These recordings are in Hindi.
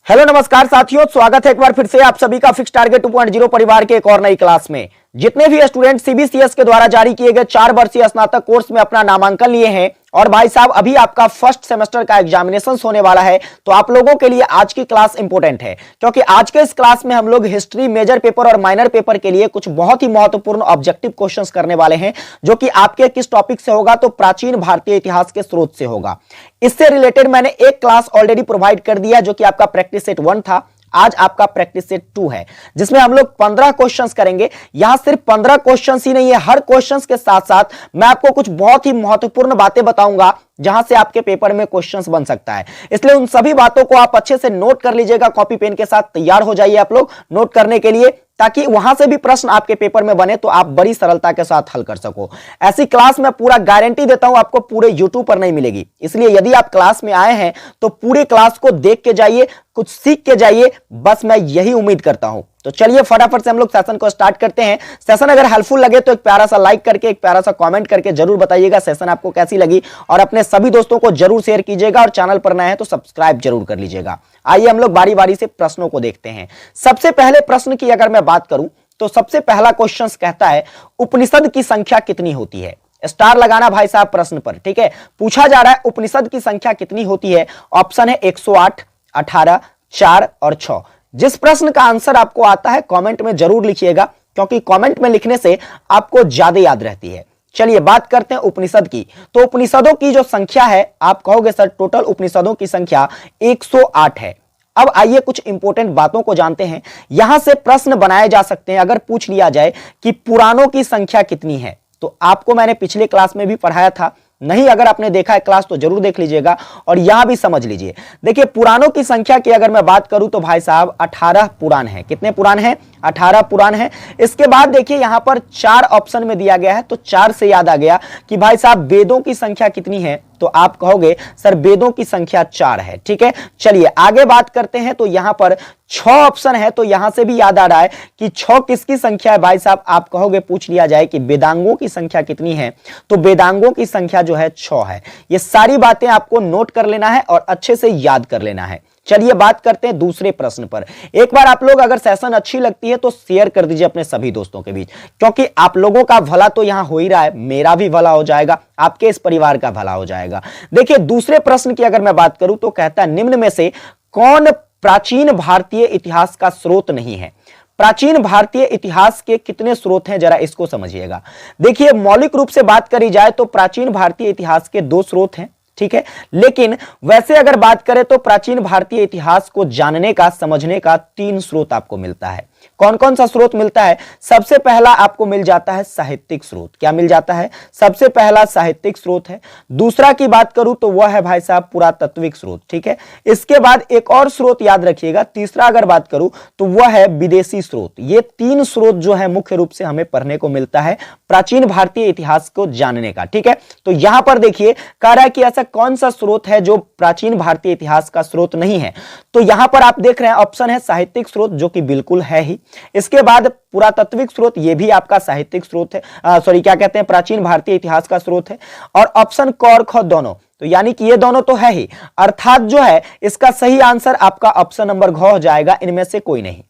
हेलो नमस्कार साथियों, स्वागत है एक बार फिर से आप सभी का फिक्स टारगेट 2.0 परिवार के एक और नई क्लास में। जितने भी स्टूडेंट सीबीसीएस के द्वारा जारी किए गए 4 वर्षीय स्नातक कोर्स में अपना नामांकन लिए हैं और भाई साहब अभी आपका फर्स्ट सेमेस्टर का एग्जामिनेशन होने वाला है, तो आप लोगों के लिए आज की क्लास इंपॉर्टेंट है क्योंकि आज के इस क्लास में हम लोग हिस्ट्री मेजर पेपर और माइनर पेपर के लिए कुछ बहुत ही महत्वपूर्ण ऑब्जेक्टिव क्वेश्चंस करने वाले हैं, जो कि आपके किस टॉपिक से होगा, तो प्राचीन भारतीय इतिहास के स्रोत से होगा। इससे रिलेटेड मैंने एक क्लास ऑलरेडी प्रोवाइड कर दिया जो कि आपका प्रैक्टिस सेट 1 था। आज आपका प्रैक्टिस सेट 2 है जिसमें हम लोग 15 क्वेश्चंस करेंगे। यहां सिर्फ 15 क्वेश्चंस ही नहीं है, हर क्वेश्चंस के साथ साथ मैं आपको कुछ बहुत ही महत्वपूर्ण बातें बताऊंगा जहां से आपके पेपर में क्वेश्चंस बन सकता है। इसलिए उन सभी बातों को आप अच्छे से नोट कर लीजिएगा, कॉपी पेन के साथ तैयार हो जाइए आप लोग नोट करने के लिए, ताकि वहां से भी प्रश्न आपके पेपर में बने तो आप बड़ी सरलता के साथ हल कर सको। ऐसी क्लास मैं पूरा गारंटी देता हूं आपको पूरे यूट्यूब पर नहीं मिलेगी। इसलिए यदि आप क्लास में आए हैं तो पूरी क्लास को देख के जाइए, कुछ सीख के जाइए, बस मैं यही उम्मीद करता हूं। तो चलिए फटाफट से हम लोग सेशन को स्टार्ट करते हैं। सेशन अगर हेल्पफुल लगे तो एक प्यारा सा लाइक करके, एक प्यारा सा कमेंट करके जरूर बताइएगा सेशन आपको कैसी लगी, और अपने सभी दोस्तों को जरूर शेयर कीजिएगा, और चैनल पर नए हैं तो सब्सक्राइब जरूर कर लीजिएगा। आइए हम लोग बारी बारी से प्रश्नों को देखते हैं। सबसे पहले प्रश्न की अगर मैं बात करूं तो सबसे पहला क्वेश्चन कहता है उपनिषद की संख्या कितनी होती है। स्टार लगाना भाई साहब प्रश्न पर, ठीक है। पूछा जा रहा है उपनिषद की संख्या कितनी होती है। ऑप्शन है 108, 18, 4 और 6। जिस प्रश्न का आंसर आपको आता है कमेंट में जरूर लिखिएगा, क्योंकि कमेंट में लिखने से आपको ज्यादा याद रहती है। चलिए बात करते हैं उपनिषद की। तो उपनिषदों की जो संख्या है, आप कहोगे सर टोटल उपनिषदों की संख्या 108 है। अब आइए कुछ इंपॉर्टेंट बातों को जानते हैं। यहां से प्रश्न बनाए जा सकते हैं। अगर पूछ लिया जाए कि पुराणों की संख्या कितनी है, तो आपको मैंने पिछले क्लास में भी पढ़ाया था, नहीं अगर आपने देखा है क्लास तो जरूर देख लीजिएगा और यहां भी समझ लीजिए। देखिए पुराणों की संख्या की अगर मैं बात करूं तो भाई साहब 18 पुराण है। कितने पुराण हैं? 18 पुराण है। इसके बाद देखिए यहां पर 4 ऑप्शन में दिया गया है, तो 4 से याद आ गया कि भाई साहब वेदों की संख्या कितनी है, तो आप कहोगे सर वेदों की संख्या 4 है। ठीक है, चलिए आगे बात करते हैं। तो यहां पर 6 ऑप्शन है, तो यहां से भी याद आ रहा है कि 6 किसकी संख्या है भाई साहब। आप कहोगे पूछ लिया जाए कि वेदांगों की संख्या कितनी है, तो वेदांगों की संख्या जो है 6 है। ये सारी बातें आपको नोट कर लेना है और अच्छे से याद कर लेना है। चलिए बात करते हैं दूसरे प्रश्न पर। एक बार आप लोग अगर सेशन अच्छी लगती है तो शेयर कर दीजिए अपने सभी दोस्तों के बीच, क्योंकि आप लोगों का भला तो यहां हो ही रहा है, मेरा भी भला हो जाएगा, आपके इस परिवार का भला हो जाएगा। देखिए दूसरे प्रश्न की अगर मैं बात करूं तो कहता है निम्न में से कौन प्राचीन भारतीय इतिहास का स्रोत नहीं है। प्राचीन भारतीय इतिहास के कितने स्रोत हैं, जरा इसको समझिएगा। देखिए मौलिक रूप से बात करी जाए तो प्राचीन भारतीय इतिहास के 2 स्रोत हैं, ठीक है। लेकिन वैसे अगर बात करें तो प्राचीन भारतीय इतिहास को जानने का, समझने का 3 स्रोत आपको मिलता है। कौन कौन सा स्रोत मिलता है? सबसे पहला आपको मिल जाता है साहित्यिक स्रोत। क्या मिल जाता है? सबसे पहला साहित्यिक स्रोत है। दूसरा की बात करूं तो वह है भाई साहब पुरातात्विक स्रोत, ठीक है। इसके बाद एक और स्रोत याद रखिएगा, तीसरा अगर बात करूं तो वह है विदेशी स्रोत। ये 3 स्रोत जो है मुख्य रूप से हमें पढ़ने को मिलता है प्राचीन भारतीय इतिहास को जानने का, ठीक है। तो यहां पर देखिए कह रहा है कि ऐसा कौन सा स्रोत है जो प्राचीन भारतीय इतिहास का स्रोत नहीं है, तो यहां पर आप देख रहे हैं ऑप्शन है साहित्यिक स्रोत, जो कि बिल्कुल है ही। इसके बाद पुरातात्विक स्रोत, ये भी आपका साहित्यिक स्रोत है, क्या कहते हैं, प्राचीन भारतीय इतिहास का स्रोत है। और ऑप्शन क और ख दोनों, तो यानी कि ये दोनों तो है ही, अर्थात जो है इसका सही आंसर आपका ऑप्शन नंबर घ हो जाएगा, इनमें से कोई नहीं।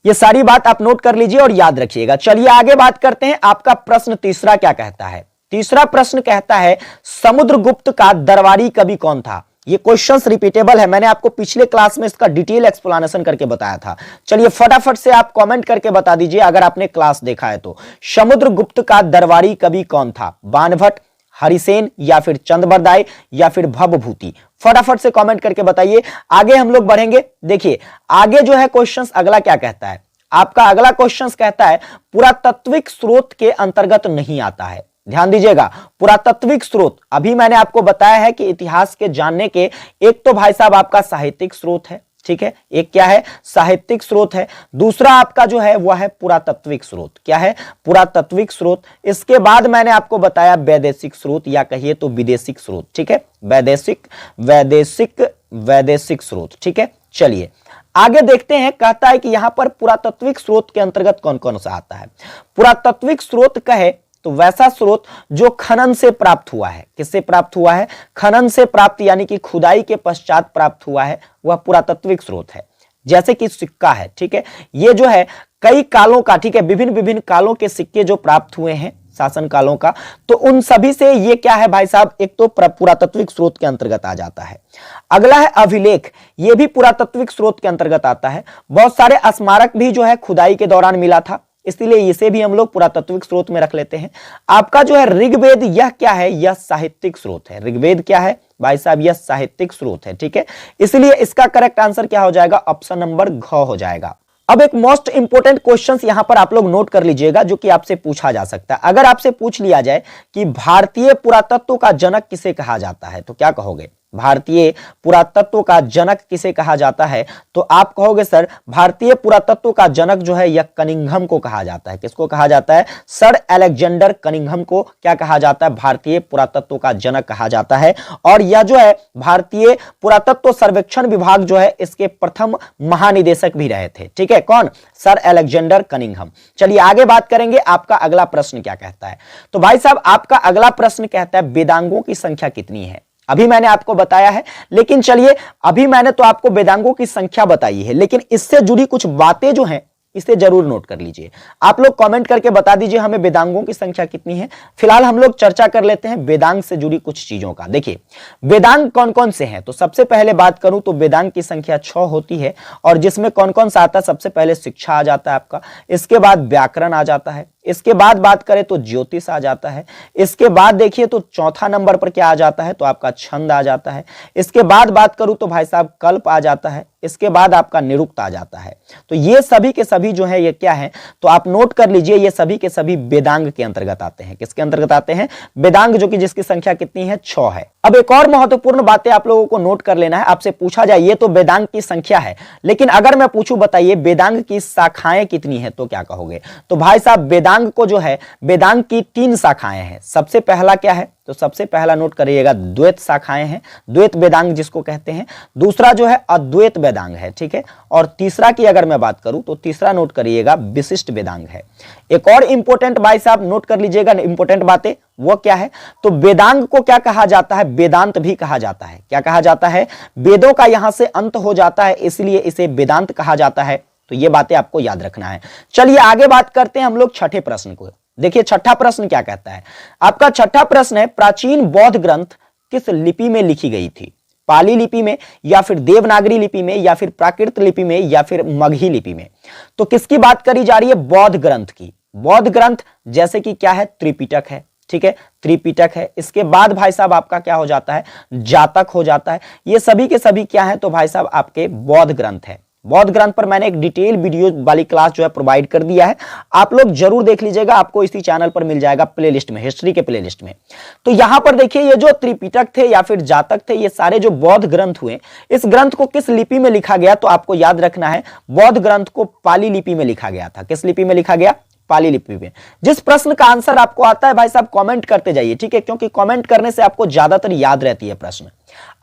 ये सारी बात आप नोट कर लीजिए और याद रखिएगा। चलिए आगे बात करते हैं। आपका प्रश्न तीसरा क्या कहता है? तीसरा प्रश्न कहता है समुद्रगुप्त का दरबारी कवि कौन था। ये क्वेश्चंस रिपीटेबल है, मैंने आपको पिछले क्लास में इसका डिटेल एक्सप्लेनेशन करके बताया था। चलिए फटाफट से आप कमेंट करके बता दीजिए अगर आपने क्लास देखा है तो। समुद्रगुप्त का दरबारी कवि कौन था? बाणभट्ट, हरिसेन, या फिर चंद्रबरदाई, या फिर भवभूति? फटाफट से कमेंट करके बताइए। आगे हम लोग बढ़ेंगे। देखिए आगे जो है क्वेश्चंस अगला क्या कहता है। आपका अगला क्वेश्चंस कहता है पुरातात्विक स्रोत के अंतर्गत नहीं आता है। ध्यान दीजिएगा, पुरातात्विक स्रोत अभी मैंने आपको बताया है कि इतिहास के जानने के एक तो भाई साहब आपका साहित्यिक स्रोत है, ठीक है। एक क्या है? साहित्यिक स्रोत है। दूसरा आपका जो है वह है पुरातात्विक स्रोत। क्या है? पुरातात्विक स्रोत। इसके बाद मैंने आपको बताया वैदेशिक स्रोत, या कहिए तो विदेशिक स्रोत, ठीक है। वैदेशिक स्रोत, ठीक है। चलिए आगे देखते हैं। कहता है कि यहां पर पुरातात्विक स्रोत के अंतर्गत कौन कौन सा आता है। पुरातात्विक स्रोत कहे तो वैसा स्रोत जो खनन से प्राप्त हुआ है। किससे प्राप्त हुआ है? खनन से प्राप्त, यानी कि खुदाई के पश्चात प्राप्त हुआ है, वह पुरातात्विक स्रोत है। जैसे कि सिक्का है, ठीक है, ये जो है कई कालों का, ठीक है, विभिन्न विभिन्न कालों के सिक्के जो प्राप्त हुए हैं शासन कालों का, तो उन सभी से ये क्या है भाई साहब, एक तो पुरातात्विक स्रोत के अंतर्गत आ जाता है। अगला है अभिलेख, ये भी पुरातात्विक स्रोत के अंतर्गत आता है। बहुत सारे स्मारक भी जो है खुदाई के दौरान मिला था, इसलिए इसे भी हम लोग पुरातात्विक स्रोत में रख लेते हैं। आपका जो है ऋग्वेद, यह क्या है, यह साहित्यिक स्रोत है। ऋग्वेद क्या है भाई साहब, यह साहित्यिक स्रोत है, ठीक है, इसलिए इसका करेक्ट आंसर क्या हो जाएगा, ऑप्शन नंबर घ हो जाएगा। अब एक मोस्ट इंपोर्टेंट क्वेश्चंस यहां पर आप लोग नोट कर लीजिएगा, जो कि आपसे पूछा जा सकता है। अगर आपसे पूछ लिया जाए कि भारतीय पुरातत्व का जनक किसे कहा जाता है, तो क्या कहोगे, भारतीय पुरातत्व का जनक किसे कहा जाता है, तो आप कहोगे सर भारतीय पुरातत्व का जनक जो है यह कनिंघम को कहा जाता है। किसको कहा जाता है, सर अलेक्जेंडर कनिंघम को क्या कहा जाता है, भारतीय पुरातत्व का जनक कहा जाता है। और यह जो है भारतीय पुरातत्व सर्वेक्षण विभाग जो है इसके प्रथम महानिदेशक भी रहे थे, ठीक है, कौन, सर अलेक्जेंडर कनिंघम। चलिए आगे बात करेंगे, आपका अगला प्रश्न क्या कहता है। तो भाई साहब आपका अगला प्रश्न कहता है वेदांगों की संख्या कितनी है। अभी मैंने आपको बताया है, लेकिन चलिए अभी मैंने तो आपको वेदांगों की संख्या बताई है, लेकिन इससे जुड़ी कुछ बातें जो हैं इसे जरूर नोट कर लीजिए। आप लोग कमेंट करके बता दीजिए हमें वेदांगों की संख्या कितनी है। फिलहाल हम लोग चर्चा कर लेते हैं वेदांग से जुड़ी कुछ चीजों का। देखिए वेदांग कौन कौन से हैं, तो सबसे पहले बात करूं तो वेदांग की संख्या 6 होती है, और जिसमें कौन कौन सा आता है, सबसे पहले शिक्षा आ जाता है आपका, इसके बाद व्याकरण आ जाता है, इसके बाद बात करें तो ज्योतिष आ जाता है, इसके बाद देखिए तो चौथा नंबर पर क्या आ जाता है, तो आपका छंद आ जाता है, इसके बाद बात करूं तो भाई साहब कल्प आ जाता है, इसके बाद आपका निरुक्त आ जाता है। तो ये सभी के सभी जो है ये क्या है, तो आप नोट कर लीजिए, ये सभी के सभी वेदांग के अंतर्गत आते हैं। किसके अंतर्गत आते हैं, वेदांग, जो कि जिसकी संख्या कितनी है, 6 है। अब एक और महत्वपूर्ण बातें आप लोगों को नोट कर लेना है। आपसे पूछा जाए ये तो वेदांग की संख्या है, लेकिन अगर मैं पूछूं बताइए वेदांग की शाखाएं कितनी है, तो क्या कहोगे, तो भाई साहब वेदांग को जो है, वेदांग की 3 शाखाएं हैं। सबसे पहला क्या है, तो सबसे पहला नोट करिएगा द्वैत शाखाएं हैं, द्वैत वेदांग जिसको कहते हैं। दूसरा जो है अद्वैत वेदांग है, ठीक है, और तीसरा की अगर मैं बात करूं तो तीसरा नोट करिएगा विशिष्ट वेदांग है। एक और इंपॉर्टेंट भाई साहब नोट कर लीजिएगा, इंपॉर्टेंट बातें वो क्या है, तो वेदांग को क्या कहा जाता है, वेदांत भी कहा जाता है। क्या कहा जाता है, वेदों का यहां से अंत हो जाता है, इसलिए इसे वेदांत कहा जाता है। तो ये बातें आपको याद रखना है। चलिए आगे बात करते हैं हम लोग छठे प्रश्न को। देखिए छठा प्रश्न क्या कहता है, आपका छठा प्रश्न है प्राचीन बौद्ध ग्रंथ किस लिपि में लिखी गई थी, पाली लिपि में, या फिर देवनागरी लिपि में, या फिर प्राकृत लिपि में, या फिर मगही लिपि में। तो किसकी बात करी जा रही है, बौद्ध ग्रंथ की। बौद्ध ग्रंथ जैसे कि क्या है, त्रिपिटक है, ठीक है, त्रिपिटक है। इसके बाद भाई साहब आपका क्या हो जाता है, जातक हो जाता है। ये सभी के सभी क्या है, तो भाई साहब आपके बौद्ध ग्रंथ है। बौद्ध ग्रंथ पर मैंने एक डिटेल वीडियो वाली क्लास जो है प्रोवाइड कर दिया है, आप लोग जरूर देख लीजिएगा, आपको इसी चैनल पर मिल जाएगा प्लेलिस्ट में, हिस्ट्री के प्लेलिस्ट में। तो यहां पर देखिए ये जो त्रिपिटक थे या फिर जातक थे, ये सारे जो बौद्ध ग्रंथ हुए, इस ग्रंथ को किस लिपि में लिखा गया, तो आपको याद रखना है बौद्ध ग्रंथ को पाली लिपि में लिखा गया था। किस लिपि में लिखा गया, पाली लिपि में। जिस प्रश्न का आंसर आपको आता है भाई साहब कमेंट करते जाइए, ठीक है, क्योंकि कमेंट करने से आपको ज्यादातर याद रहती है प्रश्न।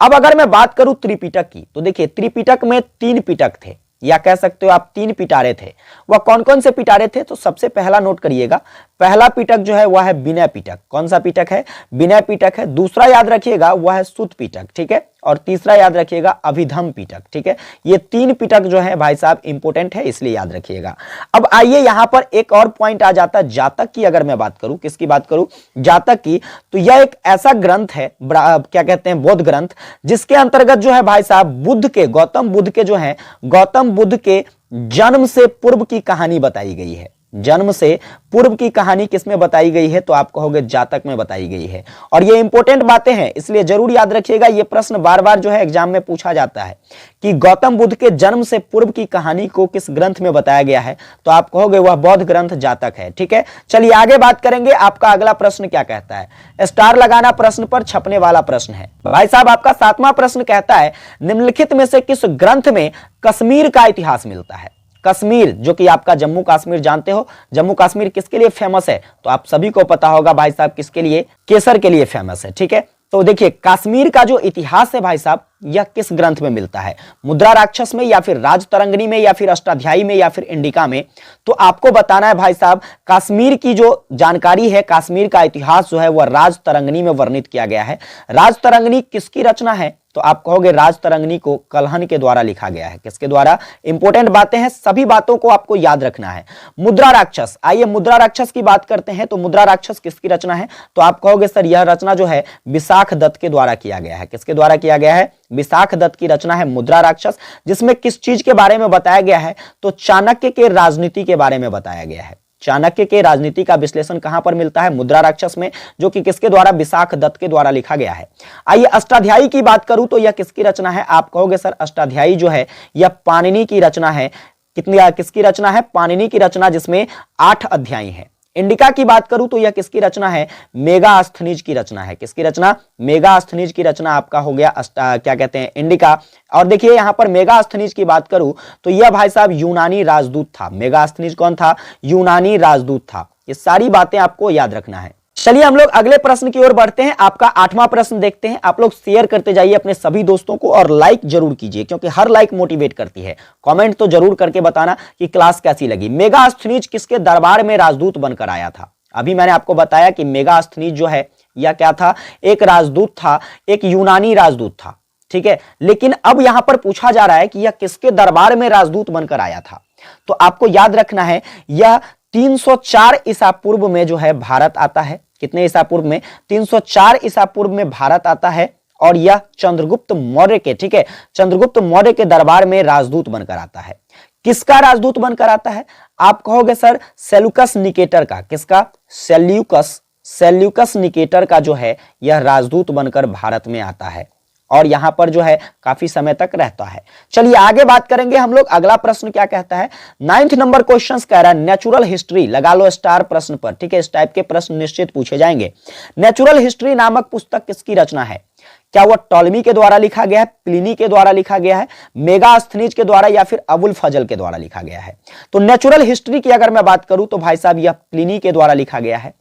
अब अगर मैं बात करूं त्रिपिटक की, तो देखिए त्रिपिटक में 3 पिटक थे, या कह सकते हो आप 3 पिटारे थे। वह कौन कौन से पिटारे थे, तो सबसे पहला नोट करिएगा, पहला पिटक जो है वह है विनय पिटक। कौन सा पिटक है, विनय पिटक है। दूसरा याद रखिएगा वह है सुत पिटक, ठीक है, और तीसरा याद रखिएगा अभिधम पिटक, ठीक है। ये 3 पिटक जो है भाई साहब इंपोर्टेंट है, इसलिए याद रखिएगा। अब आइए यहां पर एक और पॉइंट आ जाता है जातक की। अगर मैं बात करूं, किसकी बात करूं, जातक की, तो यह एक ऐसा ग्रंथ है, क्या कहते हैं, बौद्ध ग्रंथ, जिसके अंतर्गत जो है भाई साहब बुद्ध के, गौतम बुद्ध के जो है, गौतम बुद्ध के जन्म से पूर्व की कहानी बताई गई है। जन्म से पूर्व की कहानी किसमें बताई गई है, तो आप कहोगे जातक में बताई गई है। और ये इंपॉर्टेंट बातें हैं, इसलिए जरूर याद रखिएगा। ये प्रश्न बार बार जो है एग्जाम में पूछा जाता है कि गौतम बुद्ध के जन्म से पूर्व की कहानी को किस ग्रंथ में बताया गया है, तो आप कहोगे वह बौद्ध ग्रंथ जातक है, ठीक है। चलिए आगे बात करेंगे, आपका अगला प्रश्न क्या कहता है, स्टार लगाना प्रश्न पर छपने वाला प्रश्न है भाई साहब। आपका 7वां प्रश्न कहता है निम्नलिखित में से किस ग्रंथ में कश्मीर का इतिहास मिलता है। कश्मीर जो कि आपका जम्मू कश्मीर जानते हो, जम्मू कश्मीर किसके लिए फेमस है, तो आप सभी को पता होगा भाई साहब किसके लिए, केसर के लिए फेमस है, ठीक है। तो देखिए कश्मीर का जो इतिहास है भाई साहब, यह किस ग्रंथ में मिलता है, मुद्रा राक्षस में, या फिर राजतरंगिणी में, या फिर अष्टाध्यायी में, या फिर इंडिका में। तो आपको बताना है भाई साहब, कश्मीर की जो जानकारी है, कश्मीर का इतिहास जो है वह राजतरंगिणी में वर्णित किया गया है। राजतरंगिणी किसकी रचना है, तो आप कहोगे राजतरंगिणी को कल्हण के द्वारा लिखा गया है। किसके द्वारा? इंपॉर्टेंट बातें हैं, सभी बातों को आपको याद रखना है। मुद्रा राक्षस, आइए मुद्रा राक्षस की बात करते हैं। तो मुद्रा राक्षस किसकी रचना है? तो आप कहोगे सर यह रचना जो है विशाख दत्त के द्वारा किया गया है। किसके द्वारा किया गया है? विशाख दत्त की रचना है मुद्रा राक्षस, जिसमें किस चीज के बारे में बताया गया है? तो चाणक्य के राजनीति के बारे में बताया गया है। चाणक्य के राजनीति का विश्लेषण कहां पर मिलता है? मुद्रा राक्षस में, जो कि किसके द्वारा? विशाख दत्त के द्वारा लिखा गया है। आइए अष्टाध्यायी की बात करूं तो यह किसकी रचना है? आप कहोगे सर अष्टाध्यायी जो है यह पाणिनि की रचना है। किसकी रचना है? पाणिनि की रचना, जिसमें 8 अध्याय हैं। इंडिका की बात करूं तो यह किसकी रचना है? मेगास्थनीज की रचना है। किसकी रचना? मेगास्थनीज की रचना आपका हो गया क्या कहते हैं? इंडिका। और देखिए यहां पर मेगास्थनीज की बात करूं तो यह भाई साहब यूनानी राजदूत था। मेगास्थनीज कौन था? यूनानी राजदूत था। ये सारी बातें आपको याद रखना है। चलिए हम लोग अगले प्रश्न की ओर बढ़ते हैं। आपका 8वां प्रश्न देखते हैं। आप लोग शेयर करते जाइए अपने सभी दोस्तों को और लाइक जरूर कीजिए, क्योंकि हर लाइक मोटिवेट करती है। कमेंट तो जरूर करके बताना कि क्लास कैसी लगी। मेगास्थनीज किसके दरबार में राजदूत बनकर आया था? अभी मैंने आपको बताया कि मेगास्थनीज जो है यह क्या था? एक राजदूत था, एक यूनानी राजदूत था, ठीक है। लेकिन अब यहां पर पूछा जा रहा है कि यह किसके दरबार में राजदूत बनकर आया था? तो आपको याद रखना है यह 304 ईसा पूर्व में जो है भारत आता है। कितने ईसा पूर्व में? 304 ईसा पूर्व में भारत आता है। और यह चंद्रगुप्त मौर्य के, ठीक है, चंद्रगुप्त मौर्य के दरबार में राजदूत बनकर आता है। किसका राजदूत बनकर आता है? आप कहोगे सर सेल्यूकस निकेटर का। किसका? सेल्यूकस निकेटर का जो है यह राजदूत बनकर भारत में आता है और यहां पर जो है काफी समय तक रहता है। चलिए आगे बात करेंगे हम लोग। अगला प्रश्न क्या कहता है? 9th नंबर क्वेश्चन कह रहा है नेचुरल हिस्ट्री। लगा लो स्टार प्रश्न पर, ठीक है। इस टाइप के प्रश्न निश्चित पूछे जाएंगे। नेचुरल हिस्ट्री नामक पुस्तक किसकी रचना है? क्या वह टॉलमी के द्वारा लिखा गया है, प्लिनी के द्वारा लिखा गया है, मेगास्थनीज के द्वारा, या फिर अबुल फजल के द्वारा लिखा गया है? तो नेचुरल हिस्ट्री की अगर मैं बात करूं तो भाई साहब यह प्लिनी के द्वारा लिखा गया है।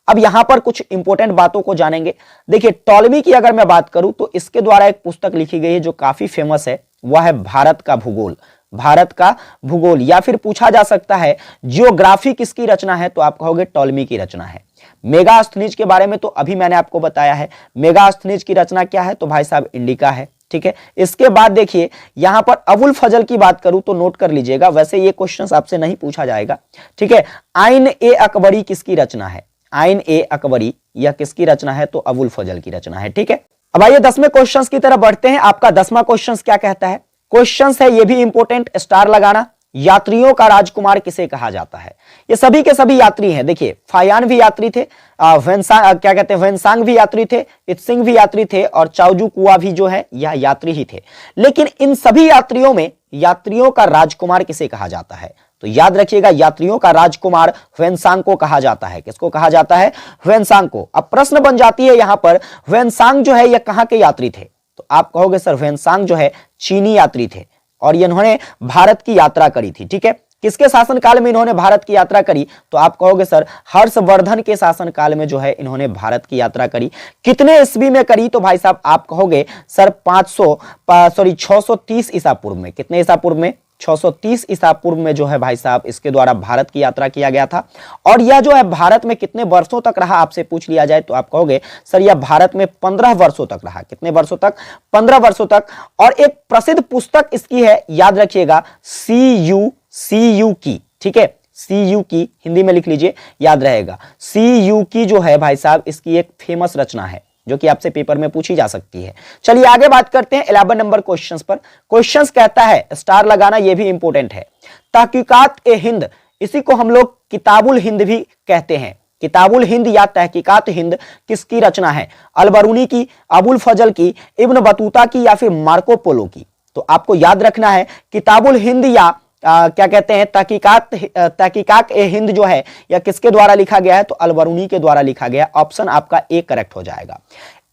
अब यहां पर कुछ इंपॉर्टेंट बातों को जानेंगे। देखिए टॉलमी की अगर मैं बात करूं तो इसके द्वारा एक पुस्तक लिखी गई है जो काफी फेमस है, वह है भारत का भूगोल। भारत का भूगोल, या फिर पूछा जा सकता है जियोग्राफी किसकी रचना है? तो आप कहोगे टॉलमी की रचना है। मेगास्थनीज के बारे में तो अभी मैंने आपको बताया है। मेगास्थनीज की रचना क्या है? तो भाई साहब इंडिका है, ठीक है। इसके बाद देखिए यहां पर अबुल फजल की बात करूं तो नोट कर लीजिएगा, वैसे ये क्वेश्चन आपसे नहीं पूछा जाएगा, ठीक है। आइन ए अकबरी किसकी रचना है? आइन ए अकबरी यह किसकी रचना है? तो अबुल फजल की रचना है, ठीक है। अब आइए 10वें क्वेश्चन की तरफ बढ़ते हैं। आपका 10वां क्वेश्चन क्या कहता है? क्वेश्चन है ये भी इंपॉर्टेंट, स्टार लगाना। यात्रियों का राजकुमार किसे कहा जाता है? ये सभी के सभी यात्री हैं। देखिए फायान भी यात्री थे, क्या कहते हैं, वेनसांग भी यात्री थे, इत्सिंग भी यात्री थे, और चाउजू कुआ भी जो है यह यात्री ही थे। लेकिन इन सभी यात्रियों में यात्रियों का राजकुमार किसे कहा जाता है? तो याद रखिएगा यात्रियों का राजकुमार वेनसांग को कहा जाता है। किसको कहा जाता है? वेनसांग को। अब प्रश्न बन जाती है यहां पर, वेनसांग जो है यह कहां के यात्री थे? तो आप कहोगे सर वेनसांग जो है चीनी यात्री थे और इन्होंने भारत की यात्रा करी थी, ठीक है। किसके शासनकाल में इन्होंने भारत की यात्रा करी? तो आप कहोगे सर हर्षवर्धन के शासनकाल में जो है इन्होंने भारत की यात्रा करी। कितने ईस्वी में करी? तो भाई साहब आप कहोगे सर 630 ईसा पूर्व में। कितने ईसा पूर्व में? 630 ईसा पूर्व में जो है भाई साहब इसके द्वारा भारत की यात्रा किया गया था। और यह जो है भारत में कितने वर्षों तक रहा आपसे पूछ लिया जाए तो आप कहोगे सर यह भारत में 15 वर्षों तक रहा। कितने वर्षों तक? 15 वर्षों तक। और एक प्रसिद्ध पुस्तक इसकी है, याद रखिएगा, CU की, ठीक है। CU की हिंदी में लिख लीजिए, याद रहेगा। CU की जो है भाई साहब इसकी एक फेमस रचना है जो कि आपसे पेपर में पूछी जा सकती है। चलिए आगे बात करते हैं 11 नंबर क्वेश्चंस पर। क्वेश्चंस कहता है, स्टार लगाना ये भी इंपॉर्टेंट है, तहकीकात ए हिंद, इसी को हम लोग किताबुल हिंद भी कहते हैं। किताबुल हिंद या तहकीकात हिंद किसकी रचना है? अलबरूनी की, अबुल फजल की, इब्न बतूता की, या फिर मार्को पोलो की? तो आपको याद रखना है किताबुल हिंद या क्या कहते हैं तहकीकात ए हिंद जो है यह किसके द्वारा लिखा गया है? तो अलबरूनी के द्वारा लिखा गया। ऑप्शन आपका ए करेक्ट हो जाएगा।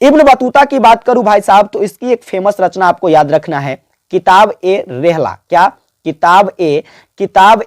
इब्न बतूता की बात करूं भाई साहब तो इसकी एक फेमस रचना आपको याद रखना है, किताब ए रेहला। क्या? किताब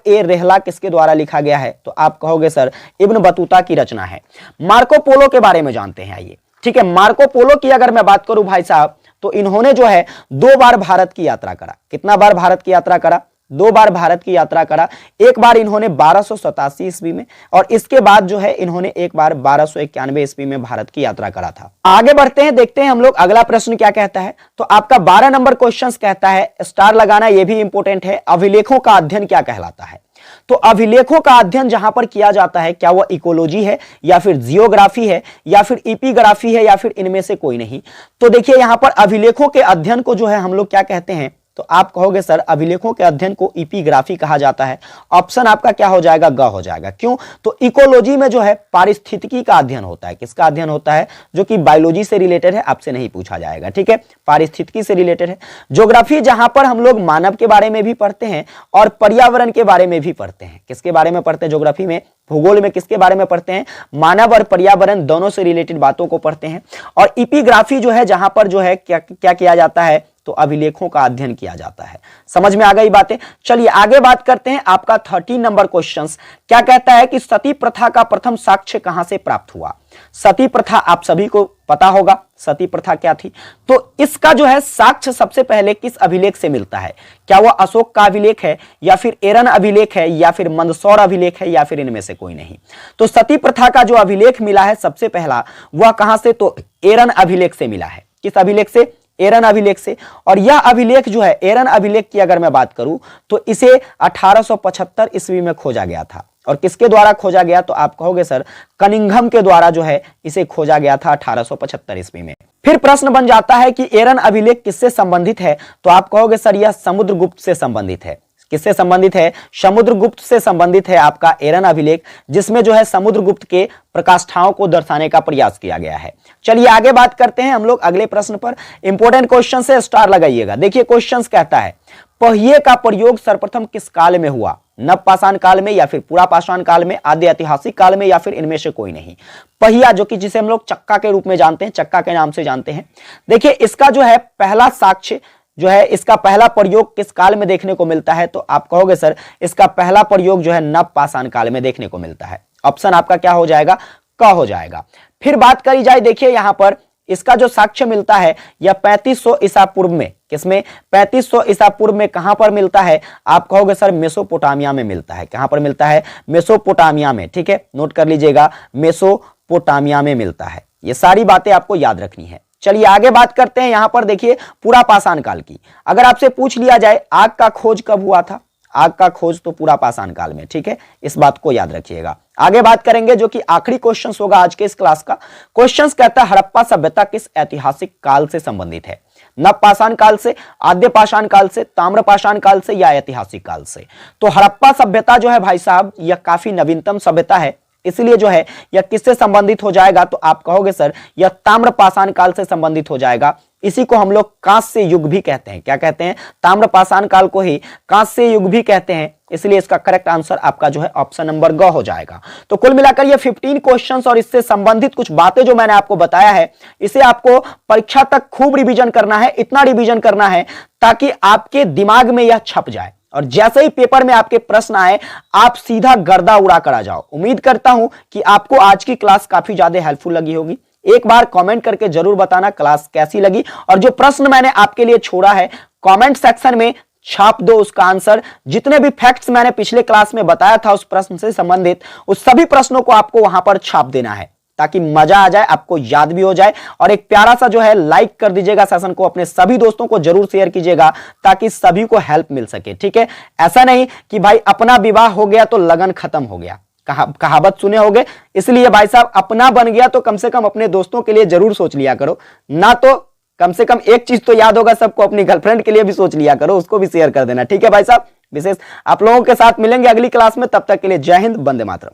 ए रेहला किसके द्वारा लिखा गया है? तो आप कहोगे सर इब्न बतूता की रचना है। मार्को पोलो के बारे में जानते हैं, आइए, ठीक है। मार्को पोलो की अगर मैं बात करूं भाई साहब तो इन्होंने जो है 2 बार भारत की यात्रा करा। कितना बार भारत की यात्रा करा? 2 बार भारत की यात्रा करा। एक बार इन्होंने 1287 ईस्वी में और इसके बाद जो है इन्होंने एक बार 1291 ईस्वी में भारत की यात्रा करा था। आगे बढ़ते हैं, देखते हैं हम लोग अगला प्रश्न क्या कहता है। तो आपका 12 नंबर क्वेश्चन कहता है, स्टार लगाना यह भी इंपॉर्टेंट है, अभिलेखों का अध्ययन क्या कहलाता है। तो अभिलेखों का अध्ययन जहां पर किया जाता है, क्या वह इकोलॉजी है या फिर जियोग्राफी है या फिर एपिग्राफी है या फिर इनमें से कोई नहीं। तो देखिए यहां पर अभिलेखों के अध्ययन को जो है हम लोग क्या कहते हैं, तो आप कहोगे सर अभिलेखों के अध्ययन को एपिग्राफी कहा जाता है। ऑप्शन आपका क्या हो जाएगा, ग हो जाएगा। क्यों, तो इकोलॉजी में जो है पारिस्थितिकी का अध्ययन होता है। किसका अध्ययन होता है, जो कि बायोलॉजी से रिलेटेड है, आपसे नहीं पूछा जाएगा, ठीक है, पारिस्थितिकी से रिलेटेड है। ज्योग्राफी जहां पर हम लोग मानव के बारे में भी पढ़ते हैं और पर्यावरण के बारे में भी पढ़ते हैं। किसके बारे में पढ़ते हैं ज्योग्राफी में, भूगोल में किसके बारे में पढ़ते हैं, मानव और पर्यावरण दोनों से रिलेटेड बातों को पढ़ते हैं। और एपिग्राफी जो है जहां पर जो है क्या किया जाता है, तो अभिलेखों का अध्ययन किया जाता है। समझ में आ गई बातें। चलिए आगे बात करते हैं। आपका 13 नंबर क्वेश्चन क्या कहता है कि सती प्रथा का प्रथम साक्ष्य कहां से प्राप्त हुआ। सती प्रथा आप सभी को पता होगा, सती प्रथा क्या थी। तो इसका जो है साक्ष्य सबसे पहले किस अभिलेख से मिलता है, क्या वह अशोक का अभिलेख है या फिर एरन अभिलेख है या फिर मंदसौर अभिलेख है या फिर इनमें से कोई नहीं। तो सती प्रथा का जो अभिलेख मिला है सबसे पहला, वह कहां से, तो एरन अभिलेख से मिला है। किस अभिलेख से, एरन अभिलेख से। और यह अभिलेख जो है, एरन अभिलेख की अगर मैं बात करूं तो इसे 1875 ईस्वी में खोजा गया था। और किसके द्वारा खोजा गया, तो आप कहोगे सर कनिंघम के द्वारा जो है इसे खोजा गया था 1875 ईस्वी में। फिर प्रश्न बन जाता है कि एरन अभिलेख किससे संबंधित है, तो आप कहोगे सर यह समुद्रगुप्त से संबंधित है। किससे संबंधित है, समुद्रगुप्त से संबंधित है आपका एरन अभिलेख, जिसमें जो है समुद्रगुप्त के प्रकाष्ठाओं को दर्शाने का प्रयास किया गया है। चलिए आगे बात करते हैं हम लोग अगले प्रश्न पर। इंपॉर्टेंट क्वेश्चन से स्टार लगाइएगा। देखिए क्वेश्चन कहता है, पहिए का प्रयोग सर्वप्रथम किस काल में हुआ, नवपाषाण काल में या फिर पुरापाषाण काल में, आदि ऐतिहासिक काल में या फिर इनमें से कोई नहीं। पहिया जो कि जिसे हम लोग चक्का के रूप में जानते हैं, चक्का के नाम से जानते हैं। देखिए इसका जो है पहला साक्ष्य जो है, इसका पहला प्रयोग किस काल में देखने को मिलता है, तो आप कहोगे सर इसका पहला प्रयोग जो है नवपाषाण काल में देखने को मिलता है। ऑप्शन आपका क्या हो जाएगा, क हो जाएगा। फिर बात करी जाए, देखिए यहां पर इसका जो साक्ष्य मिलता है यह 3500 ईसा पूर्व में, किसमें, 3500 ईसा पूर्व में कहां पर मिलता है, आप कहोगे सर मेसोपोटामिया में मिलता है। कहां पर मिलता है, मेसोपोटामिया में, ठीक है, नोट कर लीजिएगा, मेसोपोटामिया में मिलता है। ये सारी बातें आपको याद रखनी है। चलिए आगे बात करते हैं। यहां पर देखिए पुरापाषाण काल की अगर आपसे पूछ लिया जाए आग का खोज कब हुआ था, आग का खोज तो पुरापाषाण काल में, ठीक है, इस बात को याद रखिएगा। आगे बात करेंगे जो कि आखिरी क्वेश्चन होगा आज के इस क्लास का। क्वेश्चन कहता है हड़प्पा सभ्यता किस ऐतिहासिक काल से संबंधित है, नवपाषाण काल से, आद्य पाषाण काल से, ताम्रपाषाण काल से या ऐतिहासिक काल से। तो हड़प्पा सभ्यता जो है भाई साहब यह काफी नवीनतम सभ्यता है, इसलिए जो है यह किससे संबंधित हो जाएगा, तो आप कहोगे सर यह ताम्रपाषाण काल से संबंधित हो जाएगा। इसी को हम लोग कांस्य युग भी कहते हैं। क्या कहते हैं, ताम्रपाषाण काल को ही कांस्य युग भी कहते हैं। इसलिए इसका करेक्ट आंसर आपका जो है ऑप्शन नंबर ग हो जाएगा। तो कुल मिलाकर ये 15 क्वेश्चंस और इससे संबंधित कुछ बातें जो मैंने आपको बताया है, इसे आपको परीक्षा तक खूब रिवीजन करना है। इतना रिवीजन करना है ताकि आपके दिमाग में यह छप जाए और जैसे ही पेपर में आपके प्रश्न आए आप सीधा गर्दा उड़ा कर आ जाओ। उम्मीद करता हूं कि आपको आज की क्लास काफी ज्यादा हेल्पफुल लगी होगी। एक बार कमेंट करके जरूर बताना क्लास कैसी लगी, और जो प्रश्न मैंने आपके लिए छोड़ा है कमेंट सेक्शन में छाप दो उसका आंसर। जितने भी फैक्ट्स मैंने पिछले क्लास में बताया था उस प्रश्न से संबंधित, उस सभी प्रश्नों को आपको वहां पर छाप देना है ताकि मजा आ जाए, आपको याद भी हो जाए। और एक प्यारा सा जो है लाइक कर दीजिएगा सेशन को, अपने सभी दोस्तों को जरूर शेयर कीजिएगा ताकि सभी को हेल्प मिल सके, ठीक है। ऐसा नहीं कि भाई अपना विवाह हो गया तो लगन खत्म हो गया, कहावत सुने होंगे। इसलिए भाई साहब अपना बन गया तो कम से कम अपने दोस्तों के लिए जरूर सोच लिया करो, ना तो कम से कम एक चीज तो याद होगा सबको, अपनी गर्लफ्रेंड के लिए भी सोच लिया करो, उसको भी शेयर कर देना, ठीक है भाई साहब। विशेष आप लोगों के साथ मिलेंगे अगली क्लास में, तब तक के लिए जय हिंद, वंदे मातरम।